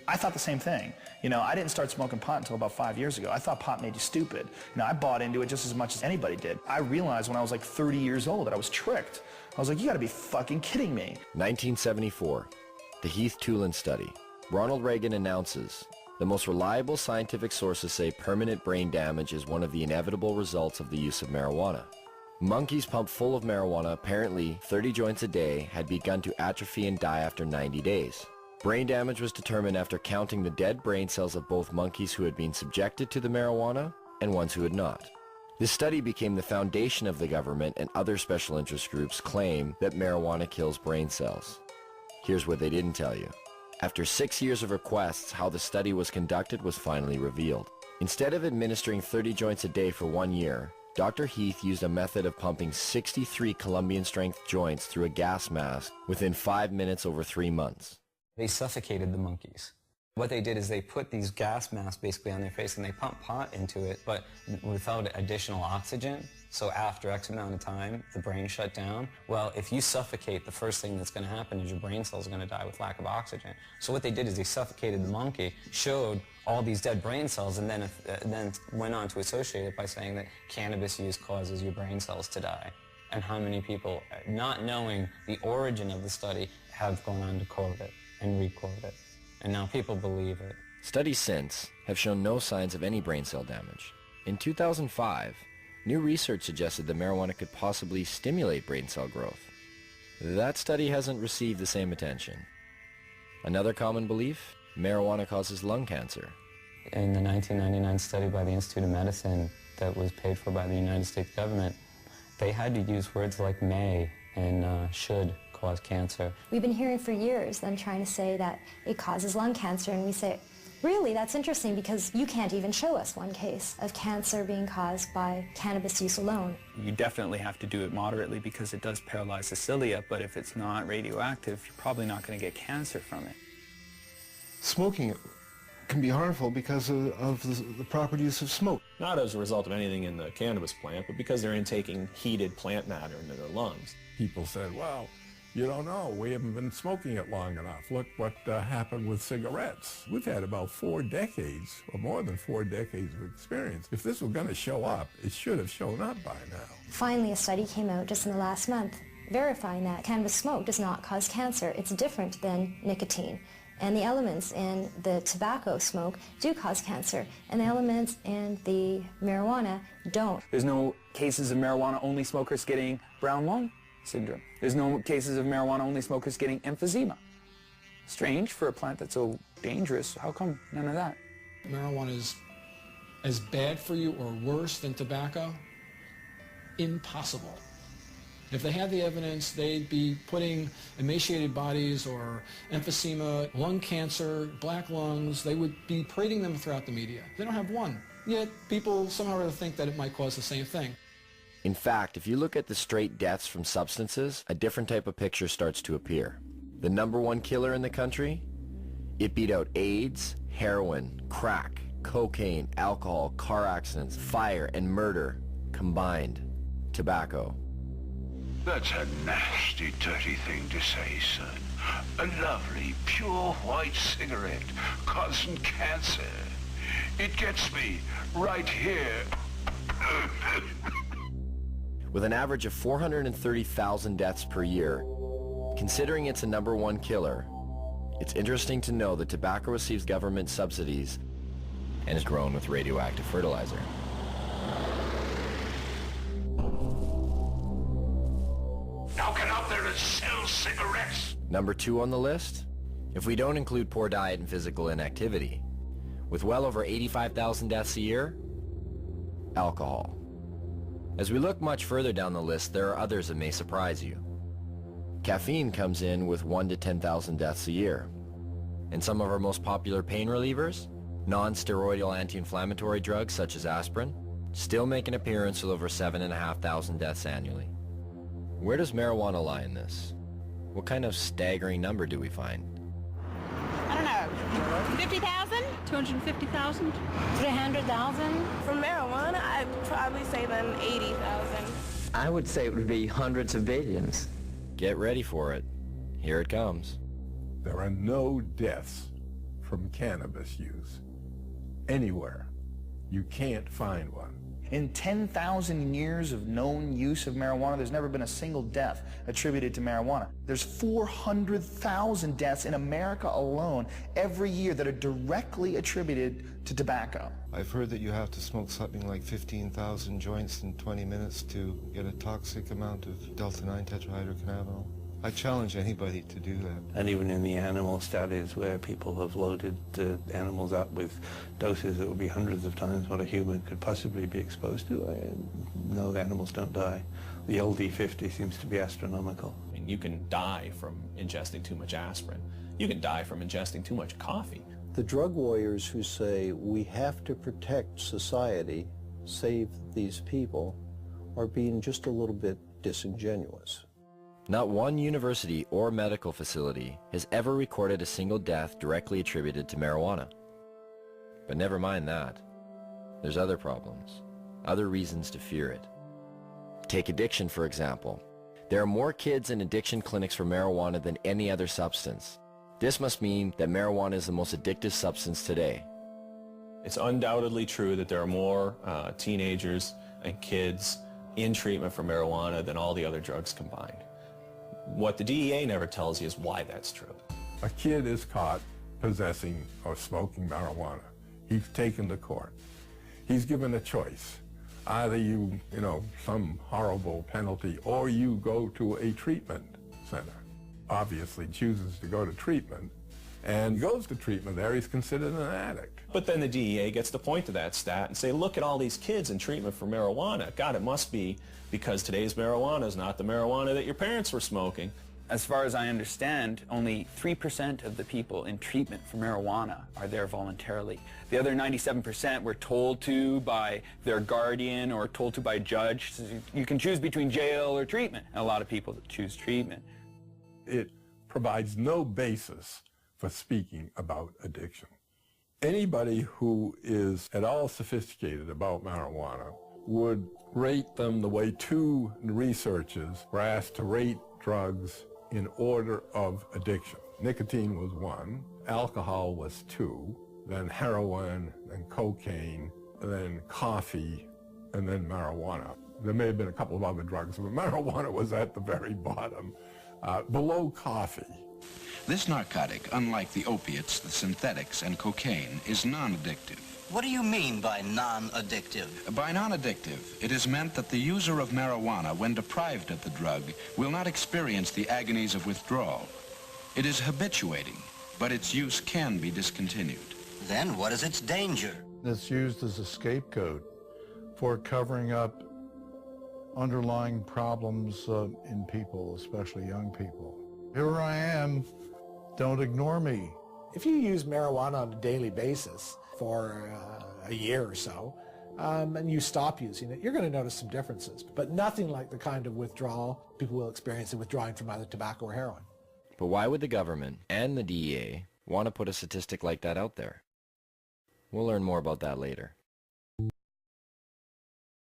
I thought the same thing. You know, I didn't start smoking pot until about 5 years ago. I thought pot made you stupid. You know, I bought into it just as much as anybody did. I realized when I was like 30 years old that I was tricked. I was like, you gotta be fucking kidding me. 1974, the Heath-Tulin study. Ronald Reagan announces, the most reliable scientific sources say permanent brain damage is one of the inevitable results of the use of marijuana. Monkeys pumped full of marijuana, apparently 30 joints a day, had begun to atrophy and die after 90 days. Brain damage was determined after counting the dead brain cells of both monkeys who had been subjected to the marijuana and ones who had not. This study became the foundation of the government, and other special interest groups claim that marijuana kills brain cells. Here's what they didn't tell you. After 6 years of requests, how the study was conducted was finally revealed. Instead of administering 30 joints a day for 1 year, Dr. Heath used a method of pumping 63 Colombian-strength joints through a gas mask within 5 minutes over 3 months. They suffocated the monkeys. What they did is they put these gas masks basically on their face and they pumped pot into it, but without additional oxygen. So after X amount of time, the brain shut down. Well, if you suffocate, the first thing that's going to happen is your brain cells are going to die with lack of oxygen. So what they did is they suffocated the monkey, showed all these dead brain cells, and then went on to associate it by saying that cannabis use causes your brain cells to die. And how many people, not knowing the origin of the study, have gone on to quote it and re-quote it. And now people believe it. Studies since have shown no signs of any brain cell damage. In 2005, new research suggested that marijuana could possibly stimulate brain cell growth. That study hasn't received the same attention. Another common belief, marijuana causes lung cancer. In the 1999 study by the Institute of Medicine that was paid for by the United States government, they had to use words like may and should cause cancer. We've been hearing for years them trying to say that it causes lung cancer, and we say, really, that's interesting because you can't even show us one case of cancer being caused by cannabis use alone. You definitely have to do it moderately because it does paralyze the cilia, but if it's not radioactive, you're probably not going to get cancer from it. Smoking can be harmful because of the properties of smoke. Not as a result of anything in the cannabis plant, but because they're intaking heated plant matter into their lungs. People said, well, you don't know, we haven't been smoking it long enough. Look what happened with cigarettes. We've had about 4 decades, or more than 4 decades of experience. If this was going to show up, it should have shown up by now. Finally, a study came out just in the last month verifying that cannabis smoke does not cause cancer. It's different than nicotine. And the elements in the tobacco smoke do cause cancer, and the elements in the marijuana don't. There's no cases of marijuana-only smokers getting brown lung syndrome. There's no cases of marijuana-only smokers getting emphysema. Strange for a plant that's so dangerous. How come none of that? Marijuana is as bad for you or worse than tobacco? Impossible. If they had the evidence, they'd be putting emaciated bodies or emphysema, lung cancer, black lungs. They would be parading them throughout the media. They don't have one. Yet people somehow or other think that it might cause the same thing. In fact, if you look at the straight deaths from substances, a different type of picture starts to appear. The #1 killer in the country? It beat out AIDS, heroin, crack, cocaine, alcohol, car accidents, fire, and murder combined. Tobacco. That's a nasty, dirty thing to say, son. A lovely, pure white cigarette causing cancer. It gets me right here. With an average of 430,000 deaths per year, considering it's a #1 killer, it's interesting to know that tobacco receives government subsidies and is grown with radioactive fertilizer. Now get out there and sell cigarettes! #2 on the list? If we don't include poor diet and physical inactivity, with well over 85,000 deaths a year, alcohol. As we look much further down the list, there are others that may surprise you. Caffeine comes in with 1 to 10,000 deaths a year. And some of our most popular pain relievers, non-steroidal anti-inflammatory drugs such as aspirin, still make an appearance with over 7,500 deaths annually. Where does marijuana lie in this? What kind of staggering number do we find? I don't know, 50,000? 250,000? 300,000? For marijuana, I'd probably say then 80,000. I would say it would be hundreds of billions. Get ready for it. Here it comes. There are no deaths from cannabis use. Anywhere. You can't find one. In 10,000 years of known use of marijuana, there's never been a single death attributed to marijuana. There's 400,000 deaths in America alone every year that are directly attributed to tobacco. I've heard that you have to smoke something like 15,000 joints in 20 minutes to get a toxic amount of delta-9 tetrahydrocannabinol. I challenge anybody to do that. And even in the animal studies where people have loaded the animals up with doses that would be hundreds of times what a human could possibly be exposed to, no, the animals don't die. The LD50 seems to be astronomical. I mean, you can die from ingesting too much aspirin. You can die from ingesting too much coffee. The drug warriors who say we have to protect society, save these people, are being just a little bit disingenuous. Not one university or medical facility has ever recorded a single death directly attributed to marijuana. But never mind that. There's other problems, other reasons to fear it. Take addiction, for example. There are more kids in addiction clinics for marijuana than any other substance. This must mean that marijuana is the most addictive substance today. It's undoubtedly true that there are more teenagers and kids in treatment for marijuana than all the other drugs combined. What the DEA never tells you is why that's true. A kid is caught possessing or smoking marijuana. He's taken to court. He's given a choice. Either you some horrible penalty, or you go to a treatment center. Obviously chooses to go to treatment, and goes to treatment there, he's considered an addict. But then the DEA gets to point to that stat and say, look at all these kids in treatment for marijuana. God, it must be because today's marijuana is not the marijuana that your parents were smoking. As far as I understand, only 3% of the people in treatment for marijuana are there voluntarily. The other 97% were told to by their guardian or told to by a judge. So you can choose between jail or treatment. And a lot of people choose treatment. It provides no basis for speaking about addiction. Anybody who is at all sophisticated about marijuana would rate them the way two researchers were asked to rate drugs in order of addiction. Nicotine was 1, alcohol was 2, then heroin, then cocaine, then coffee, and then marijuana. There may have been a couple of other drugs, but marijuana was at the very bottom, below coffee. This narcotic, unlike the opiates, the synthetics, and cocaine, is non-addictive. What do you mean by non-addictive? By non-addictive, it is meant that the user of marijuana, when deprived of the drug, will not experience the agonies of withdrawal. It is habituating, but its use can be discontinued. Then what is its danger? It's used as a scapegoat for covering up underlying problems in people, especially young people. Here I am, don't ignore me. If you use marijuana on a daily basis for a year or so, and you stop using it, you're going to notice some differences, but nothing like the kind of withdrawal people will experience in withdrawing from either tobacco or heroin. But why would the government and the DEA want to put a statistic like that out there? We'll learn more about that later.